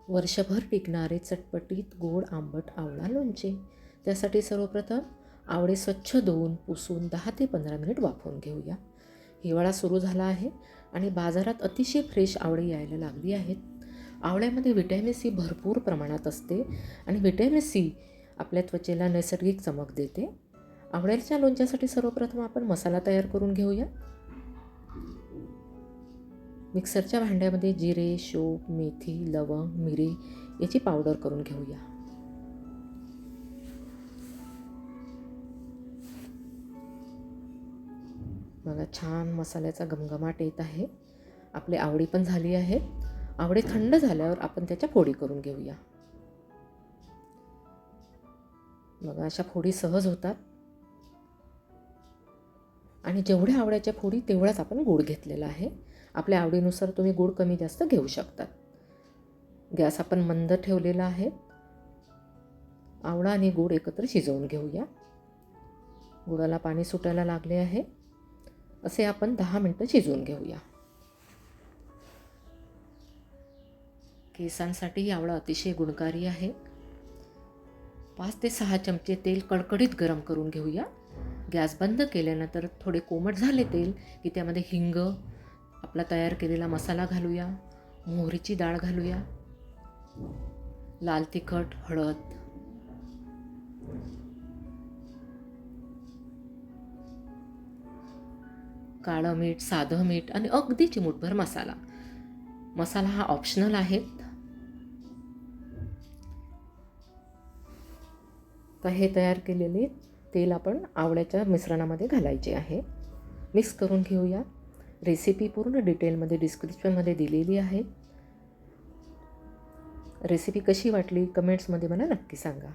वर्षभर टिकणारे चटपटीत गोड आंबट आवळा लोणचे. त्यासाठी सर्वप्रथम आवळे स्वच्छ धुवून पुसून 10 ते 15 मिनिट वाफवून घेऊया. हिवाळा सुरू झाला आहे आणि बाजारात अतिशय फ्रेश आवळे यायला लागली आहेत. आवळ्यामध्ये व्हिटॅमिन सी भरपूर प्रमाणात असते आणि व्हिटॅमिन सी आपल्या त्वचेला नैसर्गिक चमक देते. आवळ्याच्या लोणच्यासाठी सर्वप्रथम आपण मसाला तयार करून घेऊया. मिक्सरच्या भांड्यामध्ये जिरे, शोप, मेथी, लवंग, मिरी याची पावडर करून घेऊया. बघा, छान मसाल्याचा घमघमाट येत आहे. आपली आवळी पण झाली आहे. आवळे थंड झाल्यावर आपण त्याच्या फोडी करून घेऊया. बघा, अशा फोडी सहज होतात आणि जेवढ्या आवळ्याच्या फोडी तेवढाच आपण गूळ घेतलेला आहे. आपल्या आवडीनुसार तुम्ही गूळ कमी जास्त घेऊ शकतात. गॅस आपण मंद ठेवलेला आहे. आवळा आणि गूळ एकत्र शिजवून घेऊया. गुळाला पाणी सुटायला लागले आहे. असे आपण 10 मिनिटं शिजवून घेऊया. केसांसाठी आवळा अतिशय गुणकारी आहे. 5 ते 6 चमचे तेल कडकडीत गरम करून घेऊया. गॅस बंद केल्यानंतर थोडे कोमट झाले तेल की त्यामध्ये हिंग, आपला तयार केलेला मसाला घालूया, मोहरीची डाळ घालूया, लाल तिखट, हळद, काळं मीठ, साधं मीठ आणि अगदी चिमूटभर मसाला. मसाला हा ऑप्शनल आहे. तर हे तयार केलेले तेल आपण आवळ्याच्या मिश्रणामध्ये घालायचे आहे. मिक्स करून घेऊया. रेसिपी पूर्ण डिटेलमध्ये डिस्क्रिप्शनमध्ये दिलेली आहे. रेसिपी कशी वाटली कमेंट्समध्ये मला नक्की सांगा.